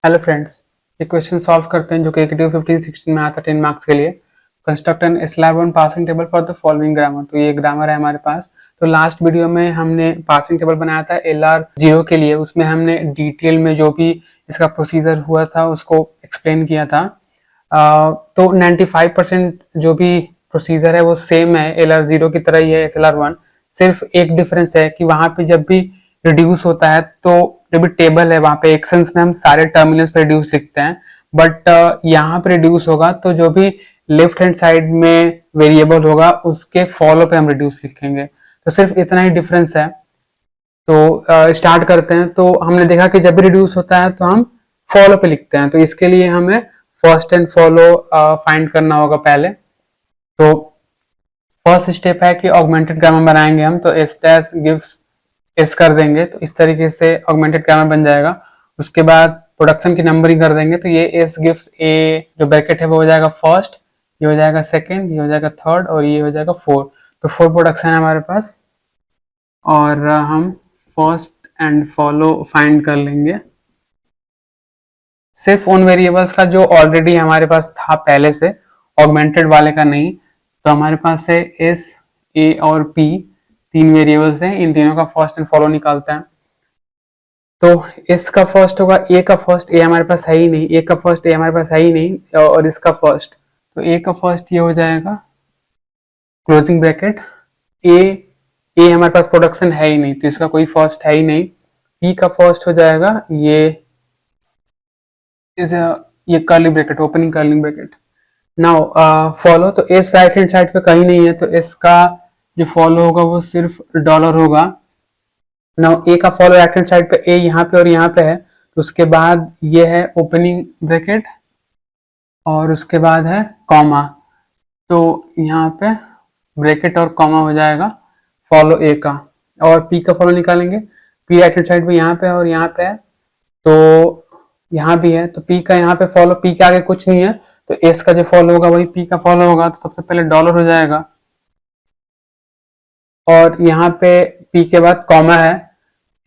Hello friends, ये question solve करते हैं जो कि एकेटिव 15-16 में आता है 10 मार्क्स के लिए। Construct N slab one passing table for the following grammar. तो ये ग्रामर है हमारे पास। तो लास्ट वीडियो में हमने पासिंग टेबल बनाया था LR0 के लिए। उसमें हमने डिटेल में जो भी इसका प्रोसीजर हुआ था उसको एक्सप्लेन किया था। तो 95% जो भी प्रोसीजर है वो सेम है, LR0 की तरह ही है SLR1। सिर्फ एक डिफरेंस है कि वहां पे जब भी रिड्यूस होता है तो जो भी टेबल है वहां पे एक्शंस में हम सारे टर्मिनल्स पे रिड्यूस लिखते हैं, बट यहाँ पे रिड्यूस होगा तो जो भी लेफ्ट हैंड साइड में वेरिएबल होगा उसके फॉलो पे हम रिड्यूस लिखेंगे। तो सिर्फ इतना ही डिफरेंस है। तो स्टार्ट करते हैं। तो हमने देखा कि जब भी रिड्यूस होता है तो हम फॉलो पे लिखते हैं। तो इसके लिए हमें फर्स्ट एंड फॉलो फाइंड करना होगा पहले। तो फर्स्ट स्टेप है कि ऑगमेंटेड ग्रामर बनाएंगे हम। तो एस डैश गिव्स एस कर देंगे तो इस तरीके से ऑगमेंटेड ग्रामर बन जाएगा। उसके बाद प्रोडक्शन की नंबरिंग कर देंगे। तो ये एस गिव्स ए जो ब्रैकेट है वो हो जाएगा फर्स्ट, ये हो जाएगा सेकंड, ये हो जाएगा थर्ड और ये हो जाएगा फोर। तो फोर प्रोडक्शन है हमारे पास और हम फर्स्ट एंड फॉलो फाइंड कर लेंगे सिर्फ उन वेरिएबल्स का जो ऑलरेडी हमारे पास था पहले से, ऑगमेंटेड वाले का नहीं। तो हमारे पास है एस, ए और पी, तीन वेरिएबल्स हैं। इन तीनों का फर्स्ट एंड फॉलो निकालते हैं। तो एस का फर्स्ट होगा, ए का फर्स्ट, ए हमारे पास है ही नहीं, ए का फर्स्ट, ए हमारे पास है ही नहीं, और इसका फर्स्ट। तो ए का फर्स्ट ये हो जाएगा क्लोजिंग ब्रैकेट। ए ए हमारे पास प्रोडक्शन है ही नहीं तो इसका कोई फर्स्ट है ही नहीं। पी का फर्स्ट हो जाएगा ये इज ये curly bracket, opening curly bracket. Now follow, तो एस राइट हैंड साइड पे कहीं नहीं है तो एस का जो फॉलो होगा वो सिर्फ डॉलर होगा। नाउ ए का फॉलो राइट हैंड साइड पे, ए यहाँ पे और यहाँ पे है तो उसके बाद ये है ओपनिंग ब्रैकेट और उसके बाद है कॉमा। तो यहाँ पे ब्रैकेट और कॉमा हो जाएगा फॉलो ए का। और पी का फॉलो निकालेंगे। पी राइट हैंड साइड पे यहाँ पे और यहाँ पे है तो यहाँ भी है तो पी का यहाँ पे फॉलो, पी के आगे कुछ नहीं है तो एस का जो फॉलो होगा वही पी का फॉलो होगा। तो सबसे पहले डॉलर हो जाएगा और यहाँ पे पी के बाद कॉमा है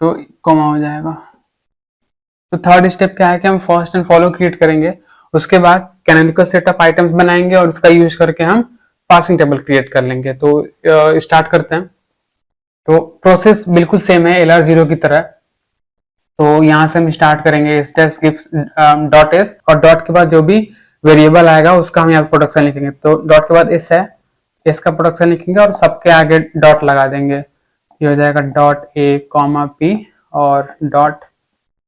तो कॉमा हो जाएगा। तो थर्ड स्टेप क्या है कि हम फर्स्ट एंड फॉलो क्रिएट करेंगे। उसके बाद कैनोनिकल सेट ऑफ आइटम्स बनाएंगे और उसका यूज करके हम पासिंग टेबल क्रिएट कर लेंगे। तो स्टार्ट करते हैं। तो प्रोसेस बिल्कुल सेम है LR0 की तरह। तो यहाँ से हम स्टार्ट करेंगे डॉट एस और डॉट के बाद जो भी वेरिएबल आएगा उसका हम यहाँ प्रोडक्शन लिखेंगे। तो डॉट के बाद एस है, एस का प्रोडक्शन लिखेंगे और सबके आगे डॉट लगा देंगे। ये हो जाएगा डॉट ए कॉमा पी और dot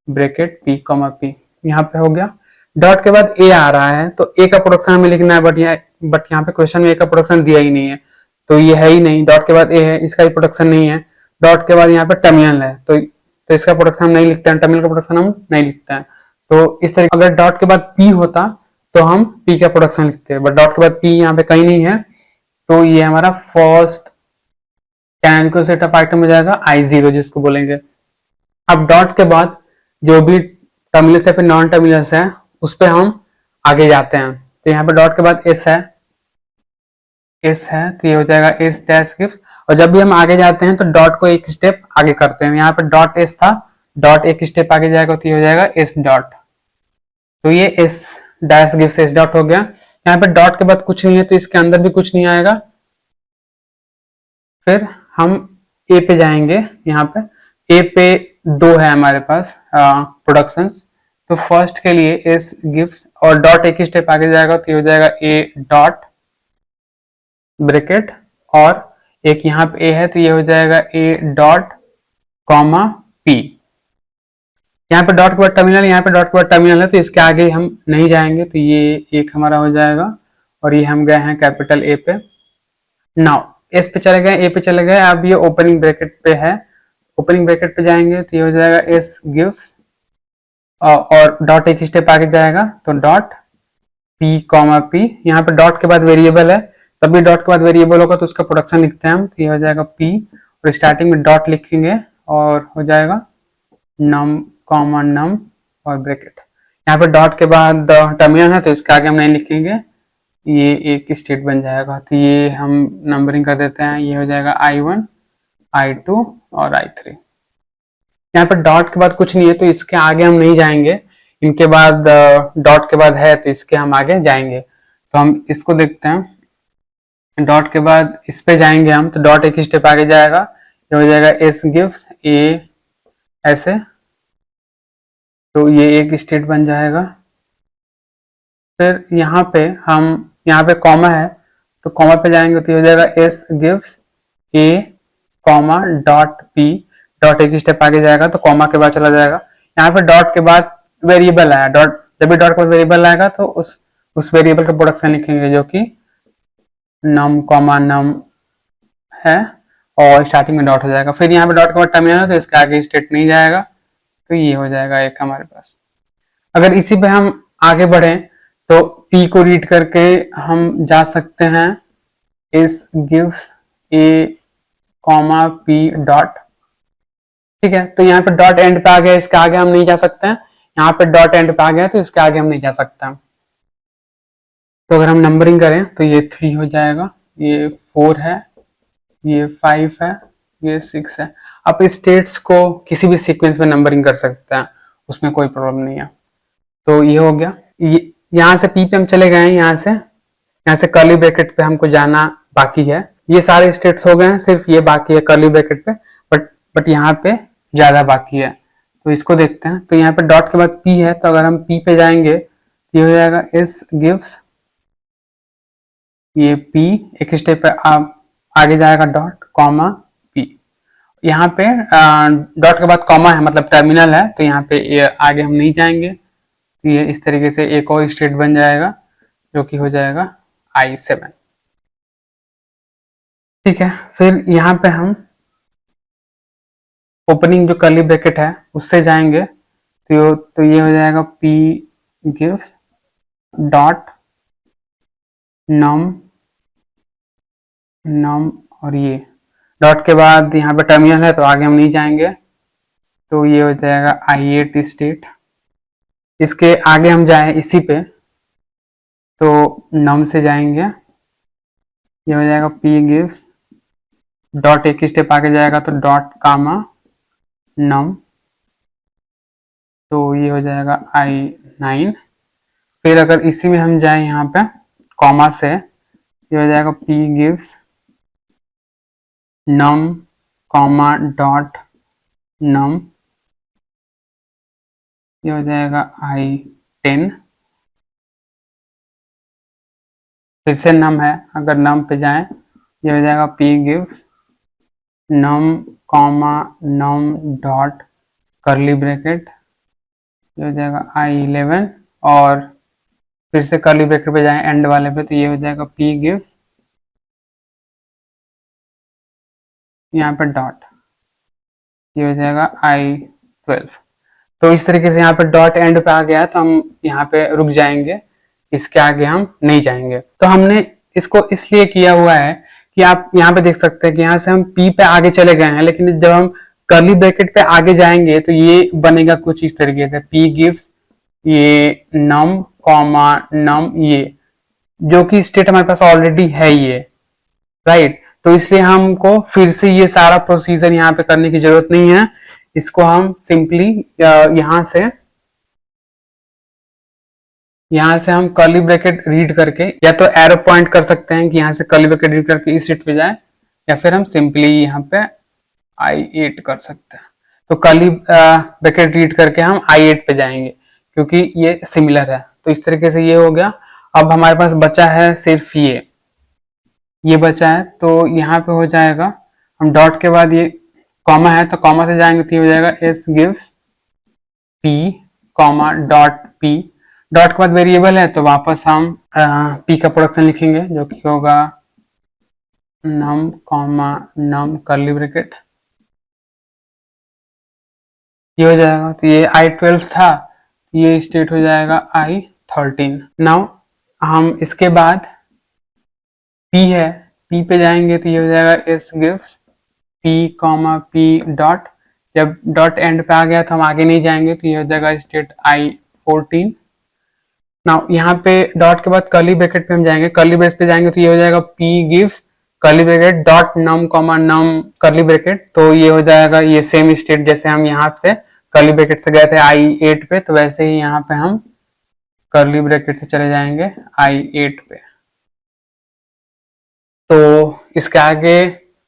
bracket P comma P. यहाँ पे हो गया। डॉट के बाद ए आ रहा है तो ए का प्रोडक्शन हमें लिखना है, बट यहाँ पे क्वेश्चन में ए का प्रोडक्शन दिया ही नहीं है तो ये है ही नहीं। डॉट के बाद ए है, इसका भी प्रोडक्शन नहीं है। डॉट के बाद यहाँ पे टर्मिनल है तो इसका प्रोडक्शन हम नहीं लिखते हैं, टर्मिनल का प्रोडक्शन हम नहीं लिखते हैं। तो इस तरीके अगर डॉट के बाद पी होता तो हम पी का प्रोडक्शन लिखते हैं, बट डॉट के बाद पी यहाँ पे कहीं नहीं है तो ये हमारा first canonical set of item हो जाएगा I0 जिसको बोलेंगे। अब डॉट के बाद जो भी टर्मिनल्स है फिर नॉन टर्मिनल्स है उस पर हम आगे जाते हैं। तो यहाँ पे डॉट के बाद एस है, एस है तो ये हो जाएगा एस डैश गिव्स। और जब भी हम आगे जाते हैं तो डॉट को एक स्टेप आगे करते हैं। यहाँ पे डॉट एस था, डॉट एक स्टेप आगे जाएगा तो ये हो जाएगा एस डॉट। तो ये S dash gives S dot हो गया। यहाँ पे डॉट के बाद कुछ नहीं है तो इसके अंदर भी कुछ नहीं आएगा। फिर हम ए पे जाएंगे। यहाँ पे ए पे दो है हमारे पास प्रोडक्शंस। तो फर्स्ट के लिए एस गिव्स और डॉट एक ही स्टेप आगे जाएगा तो ये हो जाएगा ए डॉट ब्रैकेट और एक यहाँ पे ए है तो ये हो जाएगा ए डॉट कॉमा पी। यहाँ पे डॉट के बाद टर्मिनल, यहाँ पे डॉट के बाद टर्मिनल है तो इसके आगे हम नहीं जाएंगे तो ये एक हमारा हो जाएगा और ये हम गए हैं कैपिटल ए पे। नाउ एस पे चले गए, ए पे चले गए, अब ये ओपनिंग ब्रैकेट पे है। ओपनिंग ब्रैकेट पे जाएंगे तो ये हो जाएगा एस गिव्स और डॉट एक स्टेप आगे जाएगा तो डॉट पी कॉमा पी। यहाँ पे डॉट के बाद वेरिएबल है तब भी डॉट के बाद वेरिएबल होगा तो उसका प्रोडक्शन लिखते हैं हम। तो ये हो जाएगा पी और स्टार्टिंग में डॉट लिखेंगे और हो जाएगा नम कॉमा नम और ब्रैकेट। यहाँ पे डॉट के बाद टर्मिनल है तो इसके आगे हम नहीं लिखेंगे, ये एक स्टेट बन जाएगा। तो ये हम नंबरिंग कर देते हैं। ये हो जाएगा I1, I2 और I3। यहाँ पर डॉट के बाद कुछ नहीं है तो इसके आगे हम नहीं जाएंगे। इनके बाद डॉट के बाद है तो इसके हम आगे जाएंगे। तो हम इसको देखते हैं। डॉट के बाद इस पे जाएंगे हम, तो डॉट एक स्टेप आगे जाएगा, ये हो जाएगा एस गिव्स ए ऐसे, तो ये एक स्टेट बन जाएगा। फिर यहाँ पे कॉमा है, तो कॉमा पे जाएंगे तो ये हो जाएगा एस गिव्स ए कॉमा डॉट पी, डॉट एक स्टेप आगे जाएगा तो कॉमा के बाद चला जाएगा। यहाँ पे डॉट के बाद वेरिएबल आया, डॉट जब भी डॉट के बाद वेरिएबल आएगा तो उस वेरिएबल का प्रोडक्शन लिखेंगे जो कि नम कॉमा नम है, और स्टार्टिंग में डॉट हो जाएगा। फिर यहाँ पे डॉट के बाद टर्मिनल है तो इसके आगे स्टेट नहीं जाएगा, तो ये हो जाएगा एक हमारे पास। अगर इसी पे हम आगे बढ़े तो P को रीड करके हम जा सकते हैं इस गिव्स ए कॉमा पी डॉट, ठीक है। तो यहाँ पे डॉट एंड पे आ गया, इसके आगे हम नहीं जा सकते हैं। यहाँ पे डॉट एंड पे आ गया तो इसके आगे हम नहीं जा सकते हैं। तो अगर हम नंबरिंग करें तो ये 3 हो जाएगा, ये 4 है, ये 5 है, ये 6 है। आप स्टेट्स को किसी भी सीक्वेंस में नंबरिंग कर सकते हैं, उसमें कोई प्रॉब्लम नहीं है। तो ये हो गया। ये यहाँ से P पे हम चले गए हैं, यहाँ से कर्ली ब्रैकेट पे हमको जाना बाकी है। ये सारे स्टेट्स हो गए हैं, सिर्फ ये बाकी है कर्ली ब्रैकेट पे, बट यहाँ पे ज्यादा बाकी है। तो इसको देखते हैं। तो यहाँ पे डॉट के बाद P है, तो अगर हम P पे जाएंगे तो ये हो जाएगा एस गिव्स ये P, एक स्टेप पे आगे जाएगा डॉट कॉमा P। यहाँ पे डॉट के बाद कॉमा है मतलब टर्मिनल है, तो यहाँ पे आगे हम नहीं जाएंगे। तो ये इस तरीके से एक और स्टेट बन जाएगा जो कि हो जाएगा I7, ठीक है। फिर यहाँ पे हम ओपनिंग जो कर्ली ब्रैकेट है उससे जाएंगे, तो ये हो जाएगा P गिव्स डॉट नम और ये डॉट के बाद यहाँ पे टर्मिनल है तो आगे हम नहीं जाएंगे, तो ये हो जाएगा I8 स्टेट। इसके आगे हम जाए इसी पे तो नम से जाएंगे, ये हो जाएगा P गिव्स डॉट एक स्टेप आगे जाएगा तो डॉट कामा नम, तो ये हो जाएगा I9। फिर अगर इसी में हम जाए यहाँ पे कॉमा से, ये हो जाएगा P gives num comma dot नम, ये हो जाएगा I10। फिर से नम है, अगर नम पे जाएं ये हो जाएगा P gives num comma num dot curly bracket, ये हो जाएगा I11। और फिर से कर्ली ब्रैकेट पे जाएं एंड वाले पे तो ये हो जाएगा P गिव्स यहाँ पे डॉट, ये हो जाएगा I12। तो इस तरीके से यहाँ पे डॉट एंड पे आ गया तो हम यहाँ पे रुक जाएंगे, इसके आगे हम नहीं जाएंगे। तो हमने इसको इसलिए किया हुआ है कि आप यहाँ पे देख सकते हैं कि यहाँ से हम P पे आगे चले गए हैं, लेकिन जब हम कर्ली ब्रैकेट पे आगे जाएंगे तो ये बनेगा कुछ इस तरीके से P गिव्स ये नम कॉमा नम, ये जो कि स्टेट हमारे पास ऑलरेडी है ये, राइट। तो इसलिए हमको फिर से ये सारा प्रोसीजर यहाँ पे करने की जरूरत नहीं है। इसको हम सिंपली यहाँ से हम कर्ली ब्रैकेट रीड करके या तो एरो पॉइंट कर सकते हैं कि यहाँ से कर्ली ब्रैकेट रीड करके इस स्टेट पे जाए, या फिर हम सिंपली यहाँ पे I8 कर सकते हैं। तो कर्ली ब्रैकेट रीड करके हम I8 पे जाएंगे क्योंकि ये सिमिलर है। तो इस तरीके से ये हो गया। अब हमारे पास बचा है सिर्फ ये बचा है, तो यहाँ पे हो जाएगा हम डॉट के बाद ये कॉमा है तो कॉमा से जाएंगे तो ये हो जाएगा S gives P comma dot P, dot के बाद वेरिएबल है तो वापस हम P का प्रोडक्शन लिखेंगे जो कि होगा नम कॉमा नम कर्ली ब्रैकेट, ये हो जाएगा। तो ये I12 था, ये स्टेट हो जाएगा I13। नाउ हम इसके बाद P है, P पे जाएंगे तो ये हो जाएगा S gives P comma P dot, जब डॉट एंड पे आ गया तो हम आगे नहीं जाएंगे तो ये हो जाएगा स्टेट I14। नाउ यहाँ पे डॉट के बाद कर्ली ब्रैकेट पे हम जाएंगे, कर्ली ब्रैकेट पे जाएंगे तो ये हो जाएगा P gives curly bracket dot num comma num curly bracket, तो ये हो जाएगा ये सेम स्टेट जैसे हम यहाँ से कर्ली ब्रैकेट से गए थे I8 पे, तो वैसे ही यहाँ पे हम कर्ली ब्रैकेट से चले जाएंगे I8 पे। तो इसके आगे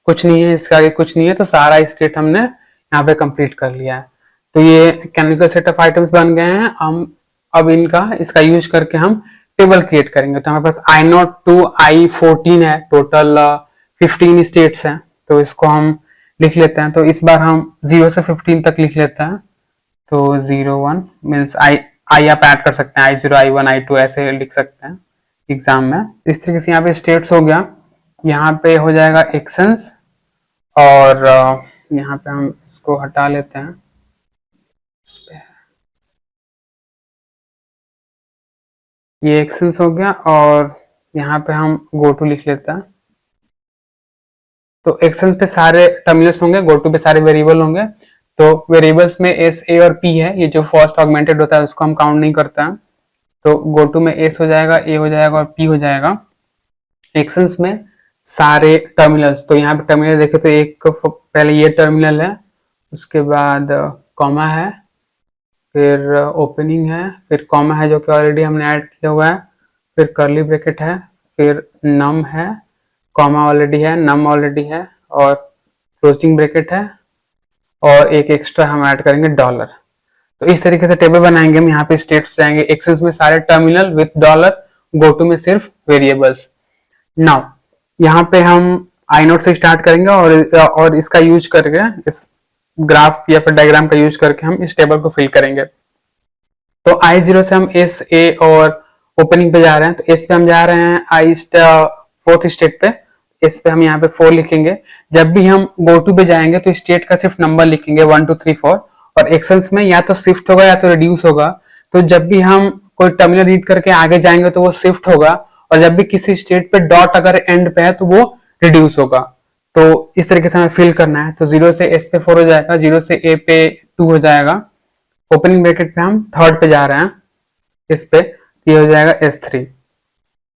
कुछ नहीं है, इसके आगे कुछ नहीं है, तो सारा स्टेट हमने यहाँ पे कंप्लीट कर लिया है। तो ये कैनोनिकल सेट ऑफ आइटम्स बन गए हैं। हम अब इसका यूज करके हम टेबल क्रिएट करेंगे। तो हमारे पास I0 to I14 है, टोटल 15 स्टेट्स हैं। तो इसको हम लिख लेते हैं। तो इस बार हम 0 से 15 तक लिख लेते हैं। तो 01 मीन्स आई आप ऐड कर सकते हैं, I0 I1 I2 ऐसे लिख सकते हैं एग्जाम में। इस तरीके से यहाँ पे स्टेट्स हो गया। यहाँ पे हो जाएगा एक्शंस, और यहाँ पे हम इसको हटा लेते हैं। ये एक्शंस हो गया, और यहाँ पे हम गो टू लिख लेते हैं। तो एक्शंस पे सारे टर्मिनल्स होंगे, गो टू पे सारे वेरिएबल होंगे। तो वेरिएबल्स में एस, ए और पी है। ये जो फर्स्ट ऑगमेंटेड होता है उसको हम काउंट नहीं करते हैं। तो गो टू में एस हो जाएगा, ए हो जाएगा और पी हो जाएगा। एक्शंस में सारे टर्मिनल्स, तो यहाँ पे टर्मिनल देखे तो एक पहले ये टर्मिनल है, उसके बाद कॉमा है, फिर ओपनिंग है, फिर कॉमा है जो कि ऑलरेडी हमने ऐड किया हुआ है, फिर कर्ली ब्रैकेट है, फिर नम है, कॉमा ऑलरेडी है, नम ऑलरेडी है, और क्लोजिंग ब्रैकेट है, और एक एक्स्ट्रा हम ऐड करेंगे डॉलर। तो इस तरीके से टेबल बनाएंगे हम। यहाँ पे स्टेट्स जाएंगे, एक्सेस में सारे terminal with dollar, go to में सिर्फ वेरिएबल्स। नाउ यहाँ पे हम I0 से स्टार्ट करेंगे, और इसका यूज करके, इस ग्राफ या फिर डायग्राम का यूज करके हम इस टेबल को फिल करेंगे। तो I0 से हम एस, ए और ओपनिंग पे जा रहे हैं। तो एस पे हम जा रहे हैं फोर्थ स्टेट पे। एस पे हम यहाँ पे 4 लिखेंगे। जब भी हम गो टू पे जाएंगे तो स्टेट का सिर्फ नंबर लिखेंगे 1 2 3 4, और एक्शंस में या तो शिफ्ट होगा या तो रिड्यूस होगा। तो जब भी हम कोई टर्मिनल रीड करके आगे जाएंगे तो वो शिफ्ट होगा, और जब भी किसी स्टेट पे डॉट अगर एंड पे है तो वो रिड्यूस होगा। तो इस तरीके से हमें फिल करना है। तो 0 से एस पे 4 हो जाएगा, 0 से ए पे 2 हो जाएगा, ओपनिंग ब्रैकेट पे हम थर्ड पे जा रहे हैं इस पे, ये हो जाएगा S3।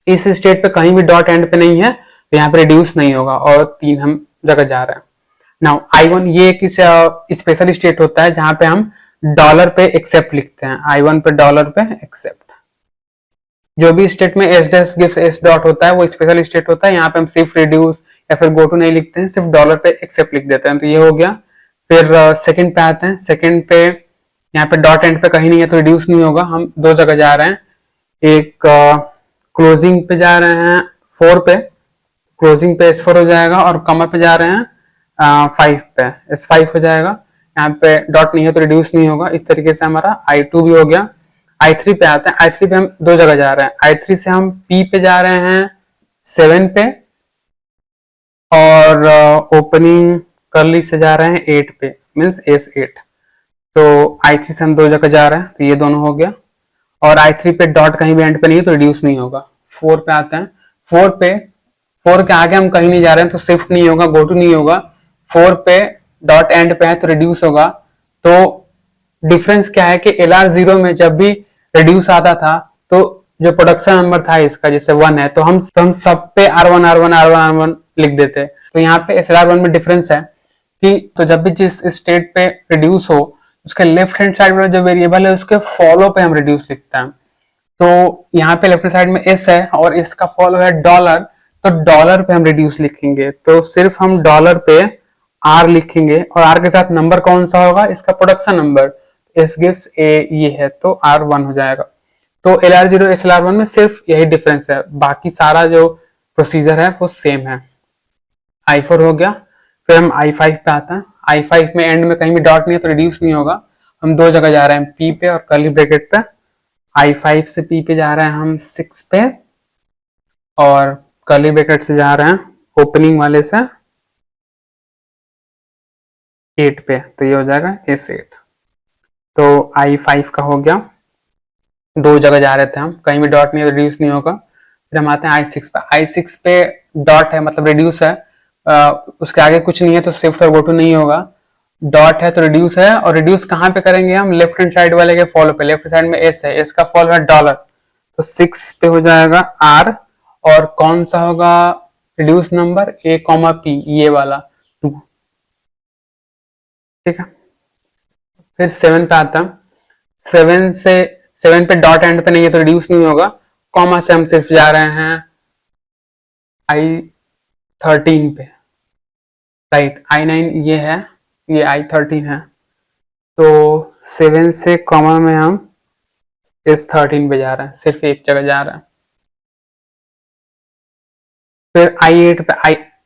इस स्टेट पे कहीं भी डॉट एंड पे नहीं है तो यहाँ पे रिड्यूस नहीं होगा, और 3 हम जगह जा रहे हैं। नाउ I1 ये एक स्पेशल स्टेट होता है जहां पे हम डॉलर पे एक्सेप्ट लिखते हैं। I1 पे डॉलर पे एक्सेप्ट। जो भी स्टेट में S dash gives S dot होता है वो स्पेशल स्टेट होता है। यहाँ पे हम सिर्फ रिड्यूस या फिर गो टू नहीं लिखते हैं, सिर्फ डॉलर पे एक्सेप्ट लिख देते हैं। तो ये हो गया। फिर सेकंड पे आते हैं। सेकंड पे यहाँ पे डॉट एंड पे कहीं नहीं है तो रिड्यूस नहीं होगा। हम 2 जगह जा रहे हैं, एक क्लोजिंग पे जा रहे हैं 4 पे, क्लोजिंग पे S4 हो जाएगा, और कॉमा पे जा रहे हैं 5 पे, S5 हो जाएगा। यहाँ पे डॉट नहीं है तो रिड्यूस नहीं होगा। इस तरीके से हमारा I2 भी हो गया। I3 पे आते हैं। I3 पे हम 2 जगह जा रहे हैं। I3 से हम P पे जा रहे हैं 7 पे, और ओपनिंग कर्ली से जा रहे हैं 8 पे, मीन्स S8। तो I3 से हम 2 जगह जा रहे हैं, तो ये दोनों हो गया। और I3 पे डॉट कहीं भी एंड पे नहीं है तो रिड्यूस नहीं होगा। 4 पे आते हैं। 4 पे, 4 के आगे हम कहीं नहीं जा रहे हैं तो शिफ्ट नहीं होगा, गो टू नहीं होगा। 4 पे डॉट एंड पे है तो रिड्यूस होगा। तो डिफरेंस क्या है कि LR0 में जब भी रिड्यूस आता था तो जो प्रोडक्शन नंबर था इसका, जैसे 1 है, तो हम सब पे R1 R1 R1 R1 लिख देते। तो यहाँ पे SLR1 में डिफरेंस है कि तो जब भी जिस स्टेट पे रिड्यूस हो उसके लेफ्ट हैंड साइड वाला जो वेरिएबल है उसके फॉलो पे हम रिड्यूस लिखते हैं। तो यहाँ पे लेफ्ट साइड में S है और इसका फॉलो है डॉलर, तो डॉलर पे हम रिड्यूस लिखेंगे। तो सिर्फ हम डॉलर पे R लिखेंगे, और R के साथ नंबर कौन सा होगा, इसका production number. S gives A ये है तो R1 हो जाएगा। तो LR0 SLR1 में सिर्फ यही डिफरेंस है, बाकी सारा जो प्रोसीजर है वो सेम है। I4 हो गया। फिर हम I5 पे आते हैं। I5 में एंड में कहीं भी डॉट नहीं है तो रिड्यूस नहीं होगा। हम 2 जगह जा रहे हैं, P पे और कर्ली ब्रैकेट पे। I5 से P पे जा रहे हैं हम 6 पे, और कर्ली ब्रैकेट से जा रहे हैं ओपनिंग वाले से 8 पे, तो ये हो जाएगा S8। तो I5 का हो गया। 2 जगह जा रहे थे हम, कहीं भी डॉट नहीं है तो रिड्यूस नहीं होगा। फिर हम आते हैं I6 पे। I6 पे डॉट है मतलब रिड्यूस है, उसके आगे कुछ नहीं है तो शिफ्ट और गो टू नहीं होगा। डॉट है तो रिड्यूस है, और रिड्यूस कहाँ पे करेंगे हम, लेफ्ट हैंड साइड वाले के फॉलो पे। लेफ्ट साइड में S है, S का फॉलो है डॉलर, तो 6 पे हो जाएगा R, और कौन सा होगा रिड्यूस नंबर, A, P, ये वाला 2। ठीक है। फिर 7 पे आता हूँ, 7 पे डॉट एंड पे नहीं है तो रिड्यूस नहीं होगा, कॉमा से हम सिर्फ जा रहे हैं I13 पे, राइट। I9 ये है, ये I13 है, तो 7 से कॉमा में हम S13 पे जा रहे हैं, सिर्फ एक जगह जा रहे हैं। फिर I8 पे,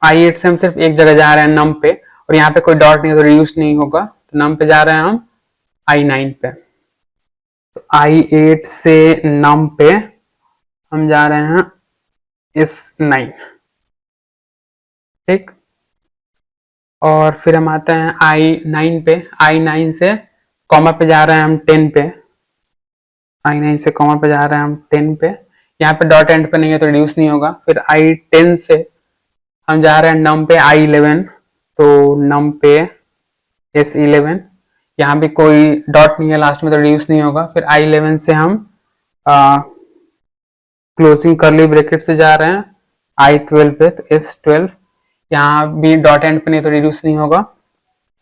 I8 से हम सिर्फ एक जगह जा रहे हैं नम पे, और यहाँ पे कोई डॉट नहीं है तो रिड्यूस नहीं होगा, तो नम पे जा रहे हैं हम I9 पे। तो I8 से नम पे हम जा रहे हैं S9, ठीक। और फिर हम आते हैं I9 पे, I9 से कॉमा पे जा रहे हैं हम 10 पे, I9 से कॉमा पे जा रहे हैं हम 10 पे, यहाँ पे डॉट एंड पे नहीं है तो रिड्यूस नहीं होगा। फिर I10 से हम जा रहे हैं नम पे I11, तो नम पे S11, यहाँ भी कोई डॉट नहीं है लास्ट में तो रिड्यूस नहीं होगा। फिर I11 से हम क्लोजिंग करली ब्रैकेट से जा रहे हैं I12 पे, तो S12, यहाँ भी डॉट एंड पे नहीं तो रिड्यूस नहीं होगा।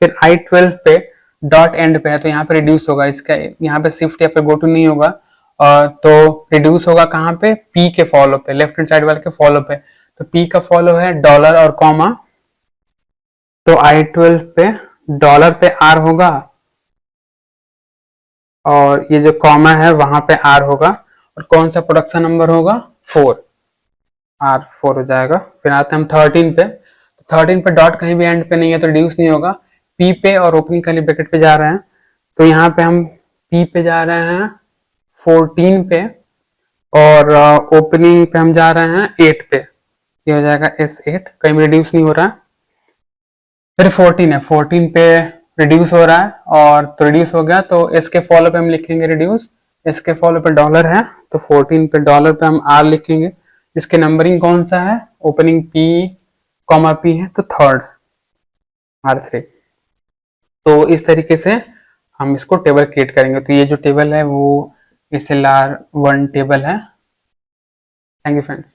फिर I12 पे डॉट एंड पे है तो यहाँ पे रिड्यूस होगा, इसका यहाँ पे शिफ्ट या फिर गो टू नहीं होगा, तो रिड्यूस होगा कहाँ पे, P के फॉलो पे, लेफ्ट हैंड साइड वाले के फॉलो पे। तो P का फॉलो है डॉलर और कॉमा, तो I12 पे डॉलर पे R होगा और ये जो कॉमा है वहां पे R होगा, और कौन सा प्रोडक्शन नंबर होगा, 4, R4 हो जाएगा। फिर आते हैं हम 13 पे, तो 13 पे डॉट कहीं भी एंड पे नहीं है तो रिड्यूस नहीं होगा, P पे और ओपनिंग करली ब्रैकेट पे जा रहे हैं, तो यहाँ पे हम P पे जा रहे हैं 14 पे, और ओपनिंग पे हम जा रहे हैं 8 पे, ये हो जाएगा S8, कहीं भी रिड्यूस नहीं हो रहा है। फिर 14 है, 14 पे रिड्यूस हो रहा है, और तो रिड्यूस हो गया तो एस के फॉलो पे हम लिखेंगे रिड्यूस, एस के फॉलो पे डॉलर है तो 14 पे डॉलर पे हम R लिखेंगे। इसके नंबरिंग कौन सा है, ओपनिंग P कॉमा P है तो थर्ड, R3। तो इस तरीके से हम इसको टेबल क्रिएट करेंगे। तो ये जो टेबल है वो SLR1 टेबल है। Thank you friends.